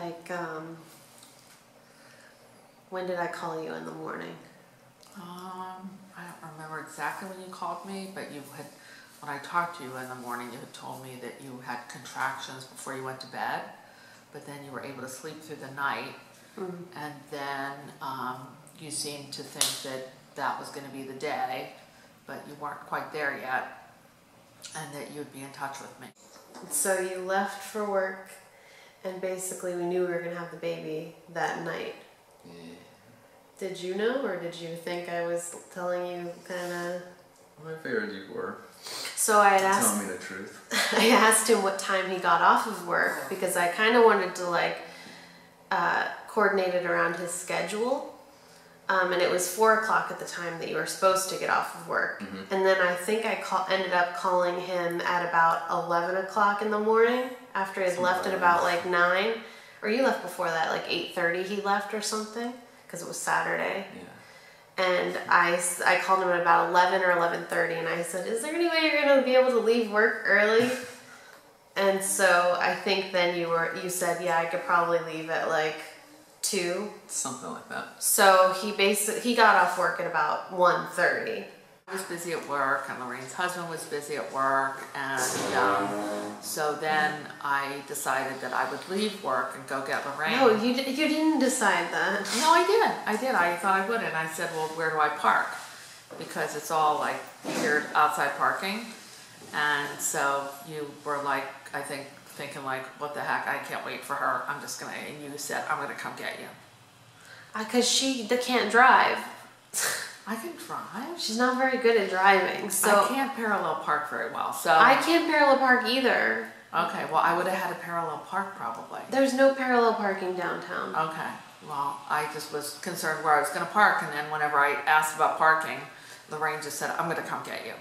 Like, when did I call you in the morning? I don't remember exactly when you called me, but you had, when I talked to you in the morning, you had told me that you had contractions before you went to bed, but then you were able to sleep through the night, and then you seemed to think that that was going to be the day, but you weren't quite there yet, and that you would be in touch with me. So you left for work, and basically we knew we were going to have the baby that night. Yeah. Did you know, or did you think I was telling you kind of? Well, I figured you were. So I had asked. Tell me the truth. I asked him what time he got off of work because I kind of wanted to like coordinate it around his schedule. And it was 4 o'clock at the time that you were supposed to get off of work. And then I think I ended up calling him at about 11 o'clock in the morning after he had left at about like 9. Or you left before that, like 8:30 he left or something, because it was Saturday. Yeah. And I called him at about 11 or 11:30 and I said, is there any way you're going to be able to leave work early? And so I think then you said, yeah, I could probably leave at like 2. Something like that. So he got off work at about 1:30. I was busy at work, and Lorraine's husband was busy at work, and so then I decided that I would leave work and go get Lorraine. No, you didn't decide that. No, I did. I thought I would, and I said, well, where do I park? Because it's all like weird outside parking, and so you were like, I think, thinking like, what the heck, I can't wait for her. I'm just gonna, and you said, I'm gonna come get you. Because she can't drive. I can drive. She's not very good at driving, so. I can't parallel park very well, so. I can't parallel park either. Okay, well, I would have had a parallel park probably. There's no parallel parking downtown. Okay, well, I just was concerned where I was gonna park, and then whenever I asked about parking, Lorraine just said, I'm gonna come get you.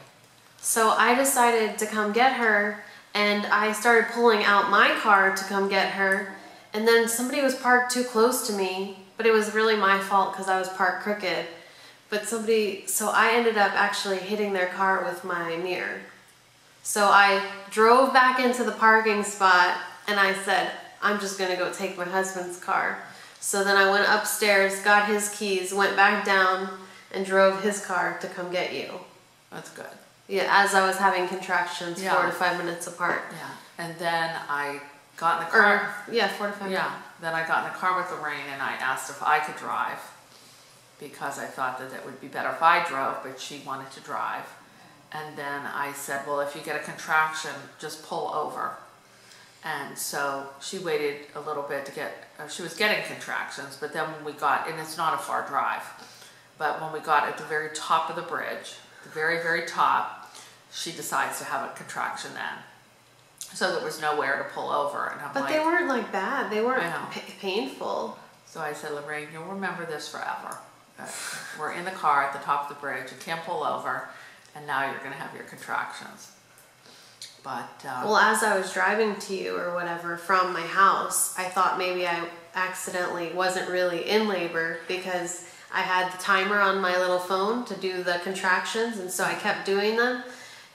So I decided to come get her, and I started pulling out my car to come get her, and then somebody was parked too close to me, but it was really my fault because I was parked crooked. But so I ended up actually hitting their car with my mirror. So I drove back into the parking spot and I said, I'm just gonna go take my husband's car. So then I went upstairs, got his keys, went back down and drove his car to come get you. That's good. Yeah, as I was having contractions 4 to 5 minutes apart. Yeah, and then I got in the car. 4 to 5 minutes. Yeah, then I got in the car with Lorraine and I asked if I could drive, because I thought that it would be better if I drove, but she wanted to drive. And then I said, well, if you get a contraction, just pull over. And so she waited a little bit to get, she was getting contractions, but then when we got, and it's not a far drive, but when we got at the very top of the bridge, the very, very top, she decides to have a contraction then. So there was nowhere to pull over. And I'm but like, they weren't like bad. They weren't painful. So I said, Lorraine, you'll remember this forever. We're in the car at the top of the bridge, you can't pull over, and now you're going to have your contractions. But well, as I was driving to you or whatever from my house, I thought maybe I accidentally wasn't really in labor because I had the timer on my little phone to do the contractions, and so I kept doing them,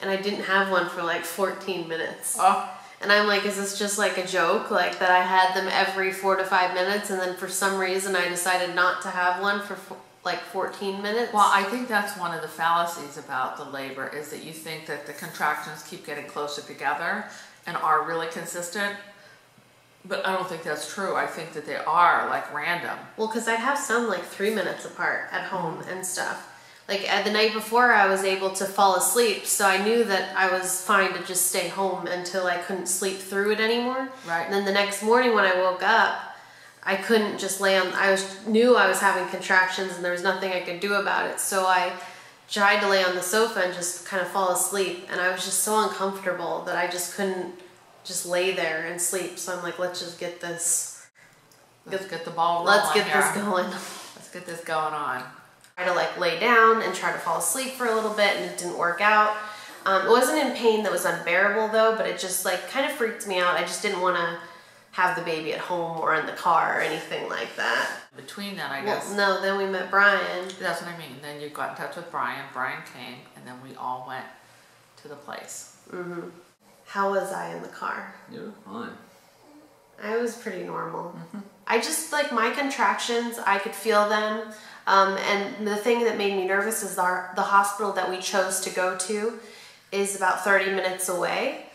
and I didn't have one for like 14 minutes. Oh. And I'm like, is this just like a joke? Like that I had them every 4 to 5 minutes, and then for some reason I decided not to have one for like 14 minutes? Well, I think that's one of the fallacies about the labor, is that you think that the contractions keep getting closer together and are really consistent. But I don't think that's true. I think that they are like random. Well, because I'd have some like 3 minutes apart at home and stuff. Like the night before I was able to fall asleep, so I knew that I was fine to just stay home until I couldn't sleep through it anymore. Right. And then the next morning when I woke up, I couldn't just lay on, knew I was having contractions and there was nothing I could do about it. So I tried to lay on the sofa and just kind of fall asleep, and I was just so uncomfortable that I just couldn't just lay there and sleep. So I'm like, let's just get this. Let's get the ball rolling. Let's get this going. Let's get this going on. I had to like lay down and try to fall asleep for a little bit, and it didn't work out. It wasn't in pain that was unbearable though, but it just like kind of freaked me out. I just didn't want to have the baby at home or in the car or anything like that. Between that, I guess. Well, no, then we met Brian. That's what I mean. Then you got in touch with Brian. Brian came, and then we all went to the place. How was I in the car? You were fine. I was pretty normal. I just, like, my contractions, I could feel them. And the thing that made me nervous is the hospital that we chose to go to is about 30 minutes away.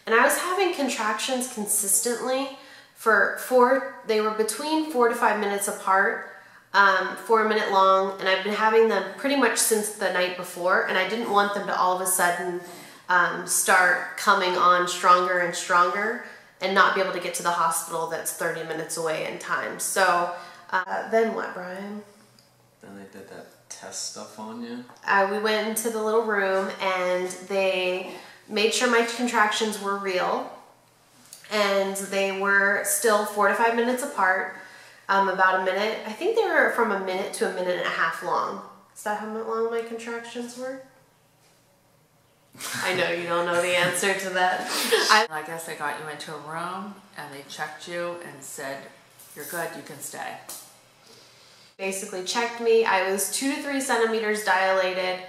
And I was having contractions consistently they were between 4 to 5 minutes apart, 4 a minute long, and I've been having them pretty much since the night before, and I didn't want them to all of a sudden start coming on stronger and stronger and not be able to get to the hospital that's 30 minutes away in time. So then what, Brian? Then they did that test stuff on you? We went into the little room and they made sure my contractions were real, and they were still 4 to 5 minutes apart, about a minute. I think they were from a minute to a minute and a half long. Is that how long my contractions were? I know you don't know the answer to that. I guess they got you into a room and they checked you and said, you're good, you can stay. Basically checked me. I was 2 to 3 centimeters dilated,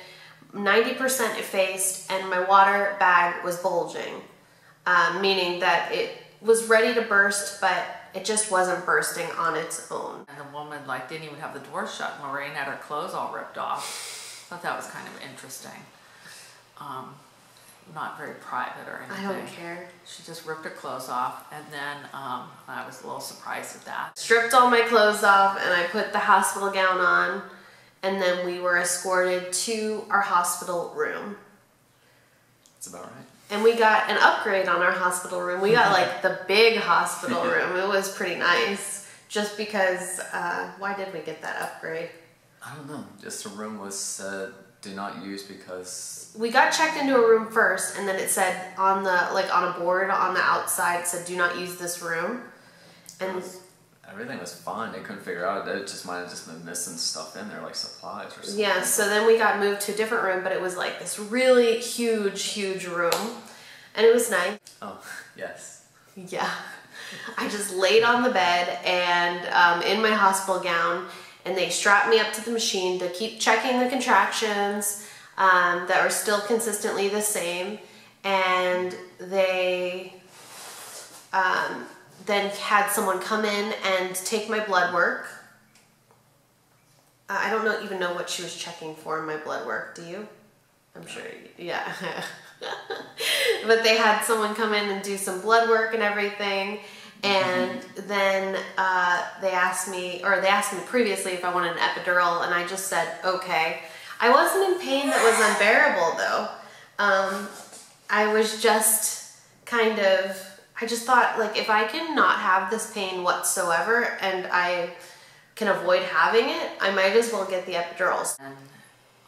90% effaced, and my water bag was bulging, meaning that it was ready to burst, but it just wasn't bursting on its own. And the woman didn't even have the door shut. Lorraine had her clothes all ripped off. I thought that was kind of interesting. Not very private or anything. I don't care. She just ripped her clothes off, and then I was a little surprised at that. Stripped all my clothes off and I put the hospital gown on, and then we were escorted to our hospital room. That's about right. And we got an upgrade on our hospital room. We got like the big hospital room. It was pretty nice. Just because, why did we get that upgrade? I don't know. Just the room was said do not use because... We got checked into a room first, and then it said on the, on a board on the outside, it said do not use this room. And everything was fine. They couldn't figure out. It just might have just been missing stuff in there, like supplies or something. Yeah, so then we got moved to a different room, but it was like this really huge room. And it was nice. Oh, yes. Yeah. I just laid on the bed and in my hospital gown, and they strapped me up to the machine to keep checking the contractions that were still consistently the same. And they then had someone come in and take my blood work. I don't even know what she was checking for in my blood work. Do you? I'm sure, yeah. But they had someone come in and do some blood work and everything. And then they asked me previously if I wanted an epidural, and I just said, okay. I wasn't in pain that was unbearable though. I was just I just thought, like, if I can not have this pain whatsoever and I can avoid having it, I might as well get the epidurals. And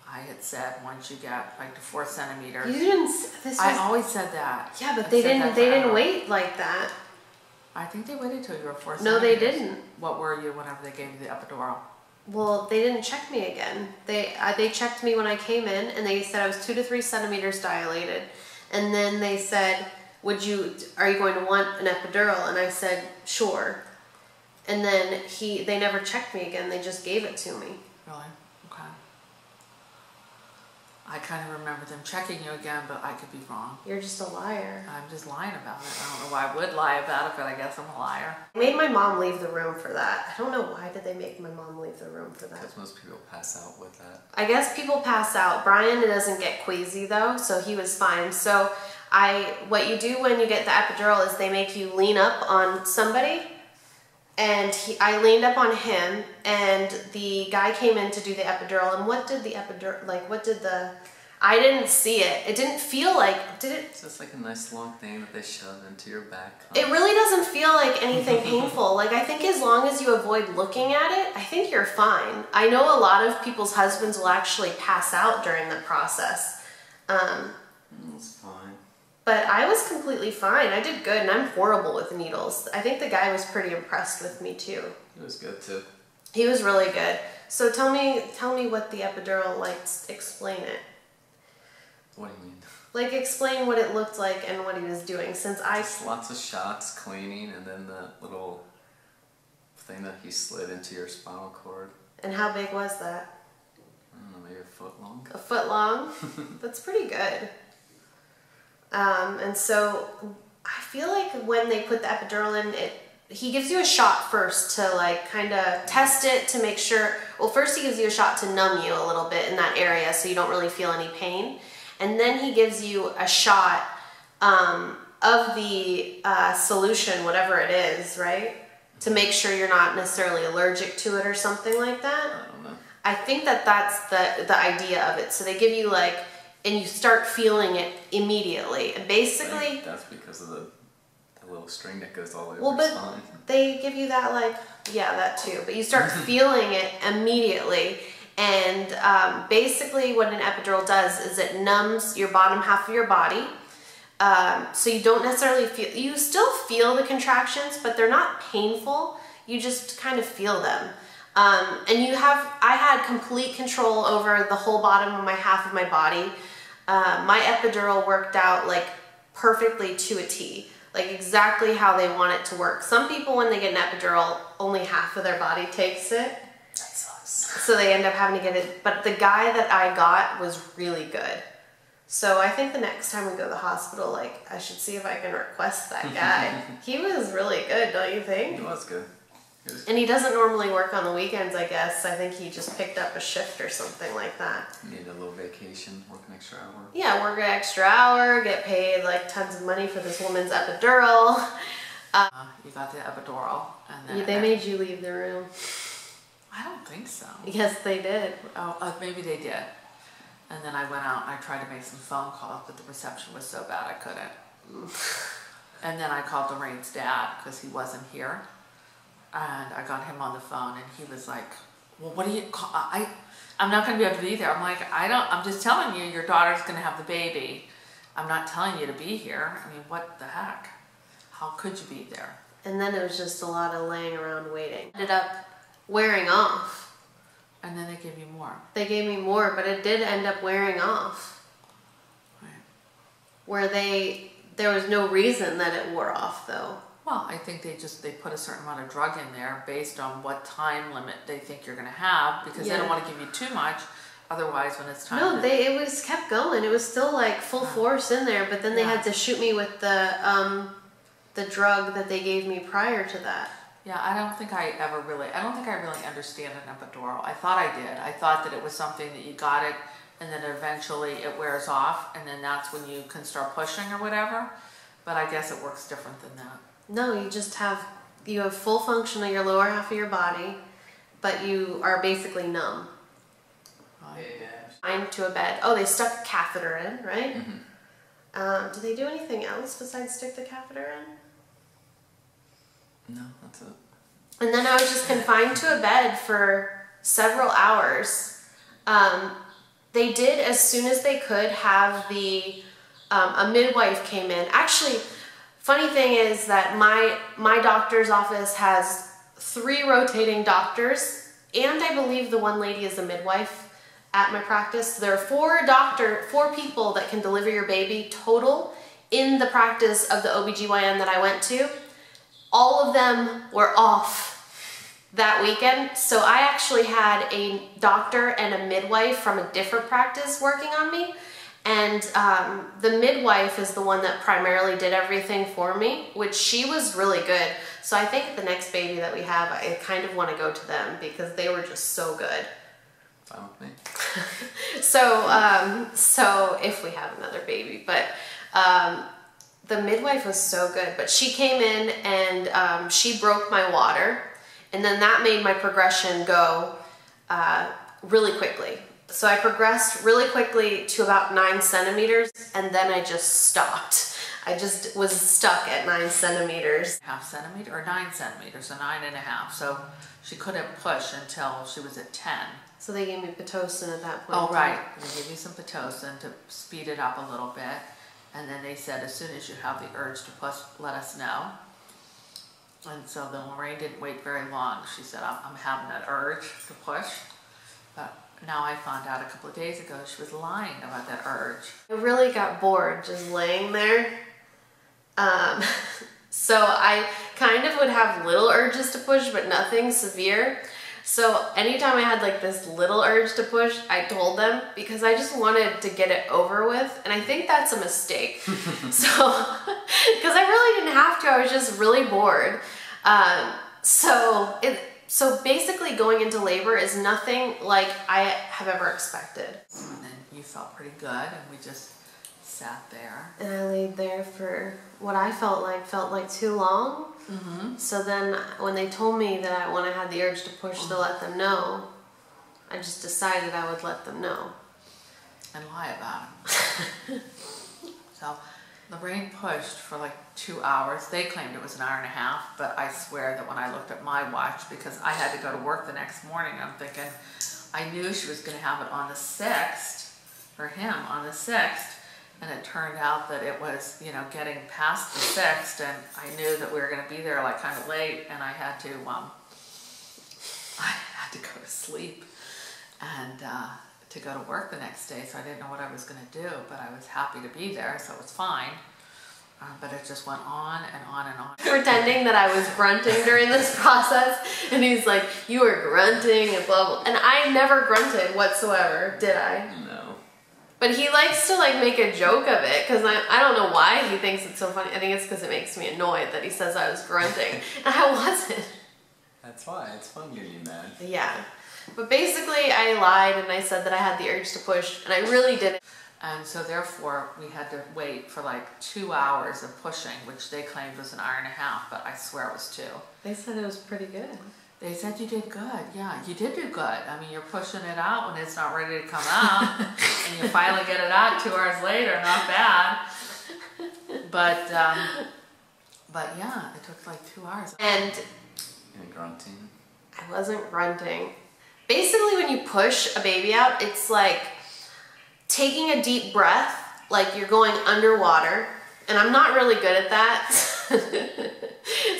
I had said once you get to 4 centimeters. You didn't. I always said that. Yeah, but they didn't wait like that. I think they waited till you were 4 centimeters. No, they didn't. What were you whenever they gave you the epidural? Well, they didn't check me again. They checked me when I came in, and they said I was 2 to 3 centimeters dilated. And then they said, are you going to want an epidural? And I said, sure. And then they never checked me again. They just gave it to me. Really? Okay. I kind of remember them checking you again, but I could be wrong. You're just a liar. I'm just lying about it. I don't know why I would lie about it, but I guess I'm a liar. I made my mom leave the room for that. I don't know why did they make my mom leave the room for that. Because most people pass out with that. I guess people pass out. Brian doesn't get queasy though, so he was fine. So what you do when you get the epidural is they make you lean up on somebody. And I leaned up on him, and the guy came in to do the epidural. And what did the epidural, I didn't see it. It didn't feel like, did it? It's just like a nice long thing that they shove into your back. It really doesn't feel like anything painful. Like, I think as long as you avoid looking at it, I think you're fine. I know a lot of people's husbands will actually pass out during the process. It's fine. But I was completely fine. I did good, and I'm horrible with needles. I think the guy was pretty impressed with me too. He was good too. He was really good. So tell me what the epidural, explain it. What do you mean? Like, explain what it looked like and what he was doing, since Just lots of shots, cleaning, and then the little thing that he slid into your spinal cord. And how big was that? I don't know, maybe a foot long? A foot long? That's pretty good. And so I feel like when they put the epidural in, he gives you a shot first to like kind of test it to make sure. Well, first he gives you a shot to numb you a little bit in that area so you don't really feel any pain. And then he gives you a shot of the solution, whatever it is, right? To make sure you're not necessarily allergic to it or something like that. I don't know. I think that that's the idea of it. So they give you like, and you start feeling it immediately. And basically, that's because of the little string that goes all over well, your but spine. they give you that like, yeah, that too. But you start feeling it immediately. And basically what an epidural does is it numbs your bottom half of your body. So you don't necessarily feel, you still feel the contractions, but they're not painful. You just kind of feel them. And I had complete control over the whole bottom of my half of my body. My epidural worked out like perfectly to a T, like exactly how they want it to work. Some people, when they get an epidural, only half of their body takes it. That sucks. So they end up having to get it. But the guy that I got was really good. So I think the next time we go to the hospital, like, I should see if I can request that guy. He was really good, don't you think? He was good. And he doesn't normally work on the weekends, I guess. I think he just picked up a shift or something like that. Need a little vacation, work an extra hour. Yeah, work an extra hour, get paid like tons of money for this woman's epidural. You got the epidural, and then They made you leave the room. I don't think so. Yes, they did. Oh, maybe they did. And then I went out and I tried to make some phone calls, but the reception was so bad I couldn't. And then I called Lorraine's dad because he wasn't here. And I got him on the phone and he was like, well, what do you call? I'm not going to be able to be there. I'm like, I'm just telling you, your daughter's going to have the baby. I'm not telling you to be here. I mean, what the heck? How could you be there? And then it was just a lot of laying around waiting. Ended up wearing off. And then they gave you more. They gave me more, but it did end up wearing off. Right. Where there was no reason that it wore off though. Well, I think they put a certain amount of drug in there based on what time limit they think you're going to have, because they don't want to give you too much. Otherwise, when it's time. No, it was kept going. It was still like full force in there, but then they had to shoot me with the drug that they gave me prior to that. Yeah, I don't think I really understand an epidural. I thought I did. I thought that it was something that you got it and then eventually it wears off and then that's when you can start pushing or whatever. But I guess it works different than that. No, you have full function of your lower half of your body, but you are basically numb. Right. To a bed. Oh, they stuck a catheter in, right? Mm-hmm. Do they do anything else besides stick the catheter in? No, that's it. And then I was just confined to a bed for several hours. They did, as soon as they could, have a midwife came in. Actually, funny thing is that my doctor's office has 3 rotating doctors, and I believe the one lady is a midwife at my practice. There are 4 people that can deliver your baby total in the practice of the OBGYN that I went to. All of them were off that weekend, so I actually had a doctor and a midwife from a different practice working on me, and the midwife is the one that primarily did everything for me, which she was really good. So I think the next baby that we have, I kind of want to go to them because they were just so good. Fine with me. So if we have another baby, but the midwife was so good, but she came in and she broke my water, and then that made my progression go really quickly. So I progressed really quickly to about 9 centimeters, and then I just stopped. I just was stuck at 9 centimeters. Half centimeter or 9 centimeters, so 9.5. So she couldn't push until she was at 10. So they gave me Pitocin at that point. Oh, right. They gave you some Pitocin to speed it up a little bit. And then they said, as soon as you have the urge to push, let us know. And so then Lorraine didn't wait very long. She said, I'm having that urge to push. But now I found out a couple of days ago she was lying about that urge. I really got bored just laying there. So I kind of would have little urges to push, but nothing severe. So anytime I had like this little urge to push, I told them because I just wanted to get it over with. And I think that's a mistake. So, because I really didn't have to, I was just really bored. So basically going into labor is nothing like I have ever expected. And then you felt pretty good, and we just sat there. And I laid there for what I felt like too long. So then when they told me that when I had the urge to push to let them know, I just decided I would let them know. And lie about it. So Lorraine pushed for like 2 hours. They claimed it was an hour and a half, but I swear that when I looked at my watch, because I had to go to work the next morning, I'm thinking, I knew she was going to have it on the 6th, for him on the 6th, and it turned out that it was, you know, getting past the 6th, and I knew that we were going to be there like kind of late, and I had to go to sleep and to go to work the next day, so I didn't know what I was going to do, but I was happy to be there, so it was fine. But it just went on and on and on. Pretending that I was grunting during this process, and he's like, you were grunting and blah, blah. And I never grunted whatsoever, did I? No. But he likes to like make a joke of it, because I don't know why he thinks it's so funny. I think it's because it makes me annoyed that he says I was grunting, and I wasn't. That's why, it's fun getting you mad. Yeah. But basically I lied and I said that I had the urge to push, and I really didn't. And so therefore we had to wait for like 2 hours of pushing, which they claimed was an hour and a half, but I swear it was 2. They said it was pretty good. They said you did good. Yeah, you did do good. I mean, you're pushing it out when it's not ready to come out, and you finally get it out 2 hours later. Not bad. But yeah, it took like 2 hours. And grunting. I wasn't grunting. Basically, when you push a baby out, it's like taking a deep breath, like you're going underwater, and I'm not really good at that.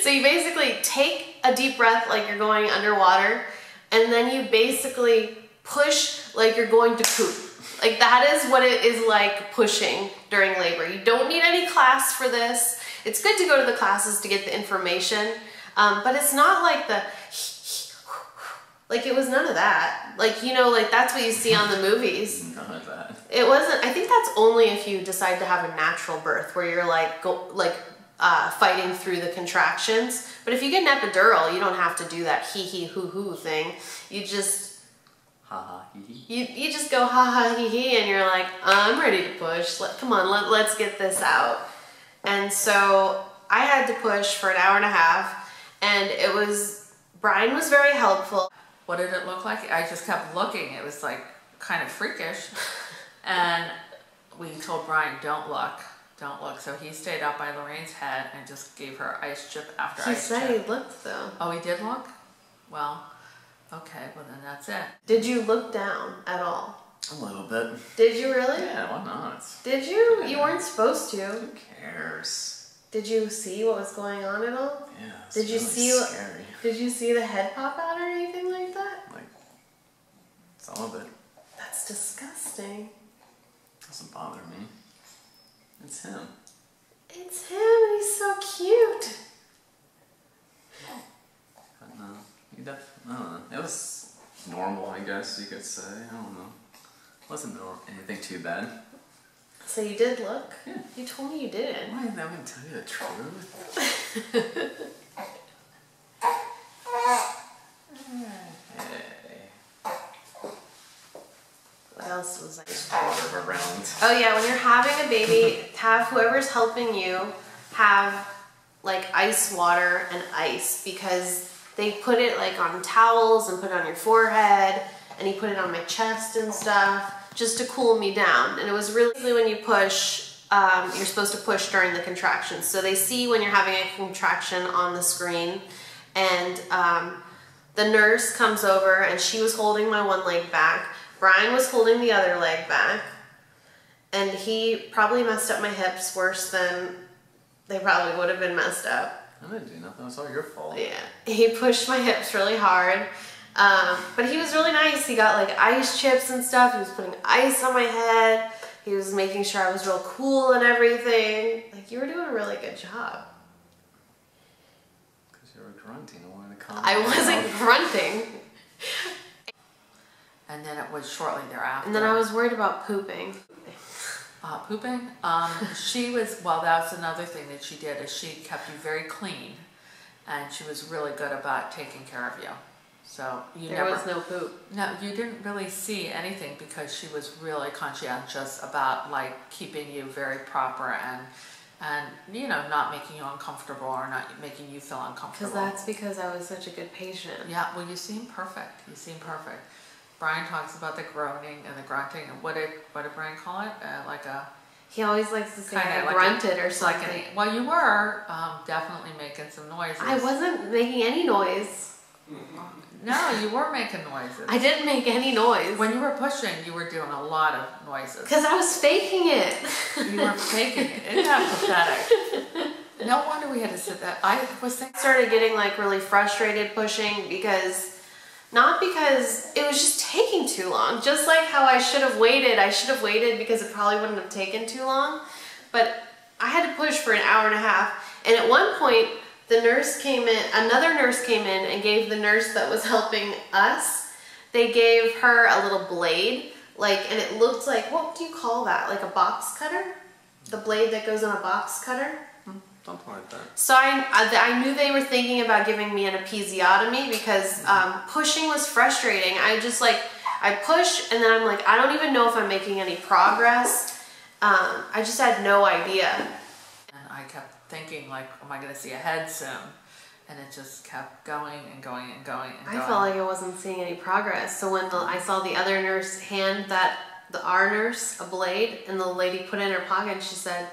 So you basically take a deep breath like you're going underwater, and then you basically push like you're going to poop. Like that is what it is like pushing during labor. You don't need any class for this. It's good to go to the classes to get the information, but it's not like like it was none of that. Like, you know, like that's what you see on the movies. None of that. It wasn't, I think that's only if you decide to have a natural birth where you're like, fighting through the contractions. But if you get an epidural, you don't have to do that hee-hee hoo-hoo thing. You just, ha-ha hee-hee. You just go ha-ha hee-hee and you're like, I'm ready to push. Come on, let's get this out. And so I had to push for an hour and a half, and Brian was very helpful. What did it look like? I just kept looking. It was like kind of freakish. And we told Brian, don't look. So he stayed up by Lorraine's head and just gave her ice chip after ice chip. He said he looked though. Oh, he did look? Well, okay, well then that's it. Did you look down at all? A little bit. Did you really? Yeah, why not? Did you? Yeah. You weren't supposed to. Who cares? Did you see what was going on at all? Yeah, it's Did you really see scary. Did you see the head pop out or anything like that? Like, some of it. That's disgusting. Doesn't bother me. It's him. It's him, and he's so cute. But no, I don't know. It was normal, I guess you could say. I don't know. It wasn't anything too bad. So you did look? Yeah. You told me you didn't. Why am I going to tell you the truth? What else was I? Just water around. Oh yeah, when you're having a baby, have whoever's helping you have like ice water and ice, because they put it like on towels and put it on your forehead, and he put it on my chest and stuff just to cool me down. And it was really, when you push, you're supposed to push during the contractions. So they see when you're having a contraction on the screen, and the nurse comes over and she was holding my one leg back. Brian was holding the other leg back, and he probably messed up my hips worse than they probably would have been messed up. I didn't do nothing. It was all your fault. Yeah, he pushed my hips really hard, but he was really nice. He got like ice chips and stuff. He was putting ice on my head. He was making sure I was real cool and everything. Like, you were doing a really good job. Because you were grunting. I wanted to calm I down. wasn't grunting. And then it was shortly thereafter. And then I was worried about pooping. Pooping? She was, well, that's another thing that she did, is she kept you very clean. and she was really good about taking care of you. So there was no poop. No, you didn't really see anything because she was really conscientious about like keeping you very proper and you know, not making you uncomfortable or not making you feel uncomfortable. Because that's because I was such a good patient. Yeah, well, you seem perfect. You seem perfect. Brian talks about the groaning and the grunting. And what did Brian call it? Like a... He always likes to say I grunted or something. Like well, you were definitely making some noises. I wasn't making any noise. No, you were making noises. I didn't make any noise. When you were pushing, you were doing a lot of noises. Because I was faking it. You were faking it. Isn't that pathetic? No wonder we had to sit that. I started getting like really frustrated pushing not because it was just taking too long. Just like how I should have waited because it probably wouldn't have taken too long. But I had to push for an hour and a half. And at one point, another nurse came in and gave the nurse that was helping us, they gave her a little blade, and it looked like, what do you call that? Like a box cutter? The blade that goes on a box cutter? Something like that. So I knew they were thinking about giving me an episiotomy because pushing was frustrating. I push and then I'm like, I don't even know if I'm making any progress. I just had no idea. And I kept thinking like, am I going to see a head soon? And it just kept going and going and going and going. I felt like I wasn't seeing any progress. So when I saw the other nurse hand our nurse a blade and the lady put it in her pocket, and she said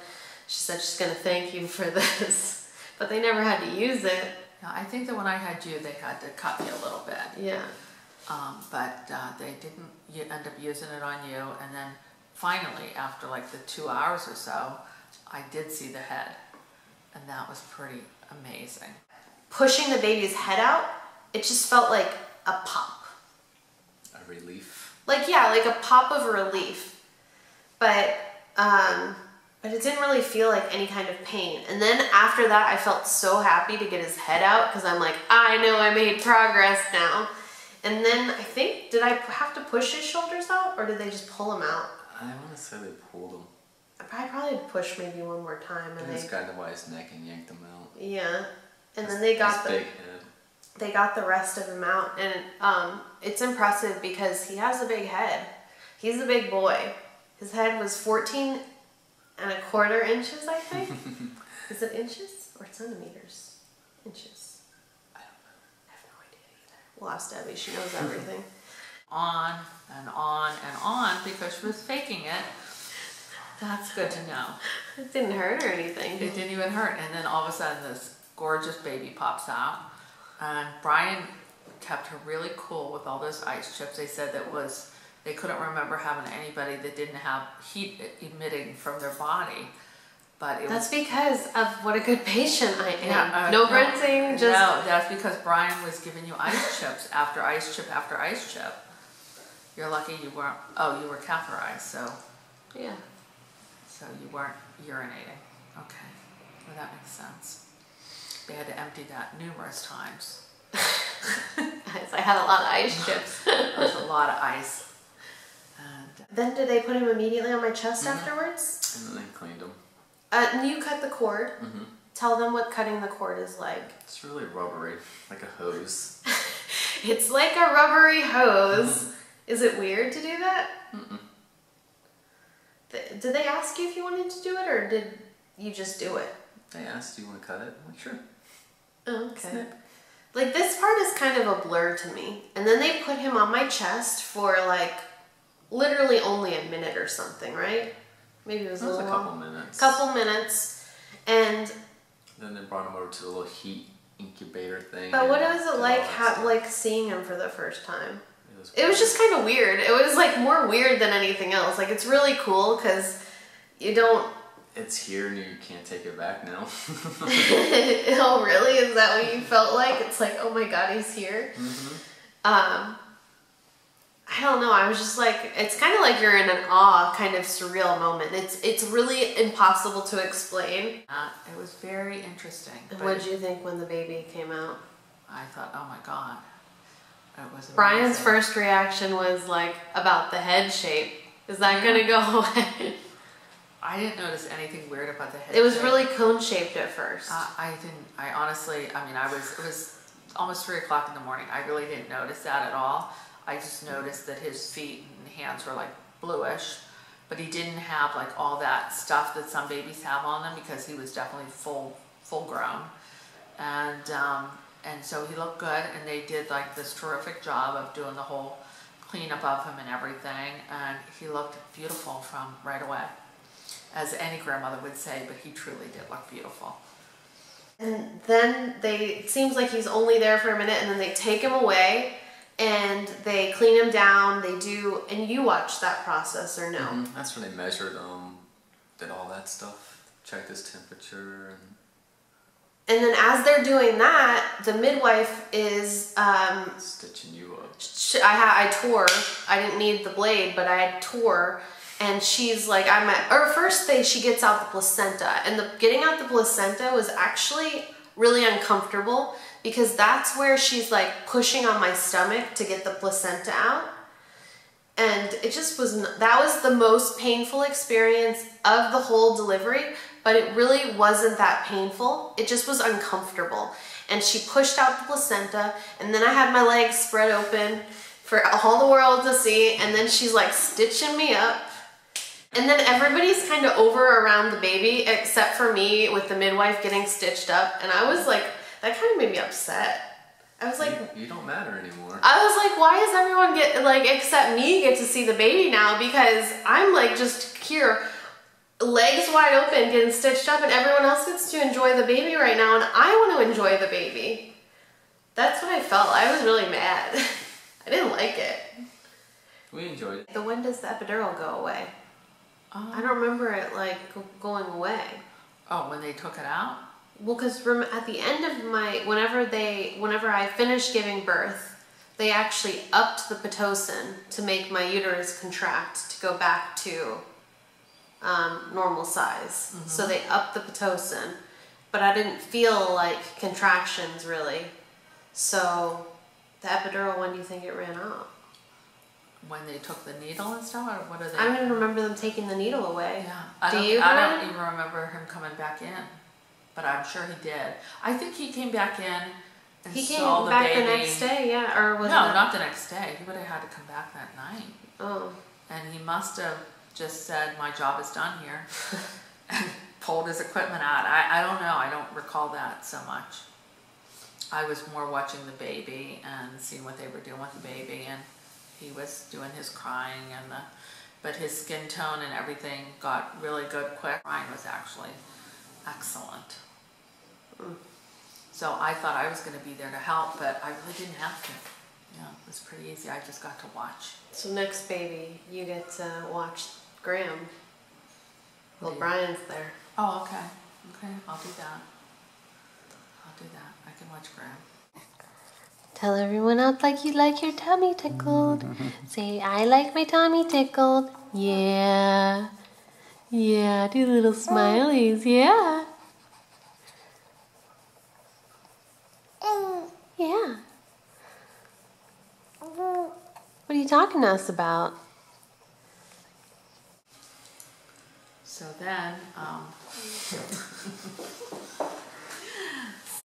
she's going to thank you for this. But they never had to use it. No, I think that when I had you, they had to cut me a little bit. Yeah. But they didn't end up using it on you. And then finally, after like the 2 hours or so, I did see the head. And that was pretty amazing. Pushing the baby's head out, it just felt like a pop. A relief. Like a pop of relief. But it didn't really feel like any kind of pain. And then after that, I felt so happy to get his head out because I'm like, I know I made progress now. And then I think, did I have to push his shoulders out or did they just pull him out? I want to say they pulled him. I probably had to push maybe one more time. And they just grabbed him by his neck and yanked him out. Yeah. And then they got big head. They got the rest of him out. And it's impressive because he has a big head. He's a big boy. His head was 14 1/4 inches, I think. Is it inches or centimeters? Inches. I don't know. I have no idea either. We'll ask Debbie. She knows everything. On and on and on because she was faking it. That's good to know. It didn't hurt or anything. It didn't even hurt. And then all of a sudden this gorgeous baby pops out. And Brian kept her really cool with all those ice chips. They said they couldn't remember having anybody that didn't have heat emitting from their body. But that's because of what a good patient I am. Yeah, no grunting, just... No, that's because Brian was giving you ice chips after ice chip after ice chip. You're lucky you weren't... Oh, you were catheterized, so... Yeah. So you weren't urinating. Okay. Well, that makes sense. They had to empty that numerous times. I had a lot of ice chips. There was a lot of ice. And then did they put him immediately on my chest afterwards? And then they cleaned him. And you cut the cord. Tell them what cutting the cord is like. It's really rubbery, like a hose. It's like a rubbery hose. Is it weird to do that? Did they ask you if you wanted to do it, or did you just do it? They asked, do you want to cut it? I'm like, sure. Oh, okay. Snip. Like, this part is kind of a blur to me. And then they put him on my chest for, like, literally only a minute or something, right? Maybe it was a couple minutes. Couple minutes. And then they brought him over to the little heat incubator thing. But what was it like seeing him for the first time? It was just kind of weird. It was like more weird than anything else. Like, it's really cool because you don't... It's here and you can't take it back now. Oh, really? Is that what you felt like? It's like, oh my God, he's here? I don't know. I was just like, it's kind of like you're in an awe, kind of surreal moment. It's really impossible to explain. It was very interesting. What did you think when the baby came out? I thought, oh my God. It was amazing. Brian's first reaction was like about the head shape. Is that going to go away? I didn't notice anything weird about the head. It was shape. really cone-shaped at first. I didn't, I honestly, I mean, it was almost 3 o'clock in the morning. I really didn't notice that at all. I just noticed that his feet and hands were like bluish, but he didn't have like all that stuff that some babies have on them because he was definitely full grown. And so he looked good, and they did like this terrific job of doing the whole cleanup of him and everything, and he looked beautiful from right away, as any grandmother would say, but he truly did look beautiful. And then it seems like he's only there for a minute, and then they take him away and they clean him down. They do, and you watched that process or no? Mm-hmm. That's when they measured did all that stuff, checked his temperature. And then as they're doing that, the midwife is stitching you up. I tore. I didn't need the blade, but I tore. And she's like, first she gets out the placenta, and getting out the placenta was actually really uncomfortable because that's where she's like pushing on my stomach to get the placenta out. And it just that was the most painful experience of the whole delivery, but it really wasn't that painful. It just was uncomfortable. And she pushed out the placenta, and then I had my legs spread open for all the world to see, and then she's like stitching me up. And then everybody's kind of over around the baby except for me with the midwife getting stitched up, and I was like, that kind of made me upset. I was like, you don't matter anymore. I was like, why does everyone except me get to see the baby now? Because I'm like just here, legs wide open, getting stitched up, and everyone else gets to enjoy the baby right now, and I want to enjoy the baby. That's what I felt. I was really mad. I didn't like it. We enjoyed it. When does the epidural go away? I don't remember it going away. Oh, when they took it out? Well, because at the end of whenever I finished giving birth, they actually upped the Pitocin to make my uterus contract to go back to normal size. Mm-hmm. So they upped the Pitocin, but I didn't feel like contractions really. So the epidural, when do you think it ran out? When they took the needle and stuff, or what are they? I don't even remember them taking the needle away. Yeah. I don't even remember him coming back in, but I'm sure he did. I think he came back in and he saw the came back baby. the next day, yeah, or was no, it not the next day. He would have had to come back that night. Oh. And he must have just said, "My job is done here," and pulled his equipment out. I don't know. I don't recall that so much. I was more watching the baby and seeing what they were doing with the baby, and he was doing his crying, but his skin tone and everything got really good quick. Crying was actually excellent. So I thought I was going to be there to help, but I really didn't have to. Yeah, it was pretty easy. I just got to watch. So next baby, you get to watch Graham. Well, Brian's there. Oh, okay. Okay, I'll do that. I can watch Graham. Tell everyone else like you like your tummy tickled. Say, I like my tummy tickled. Yeah. Yeah, do little smileys. Yeah. Yeah. What are you talking to us about? So then,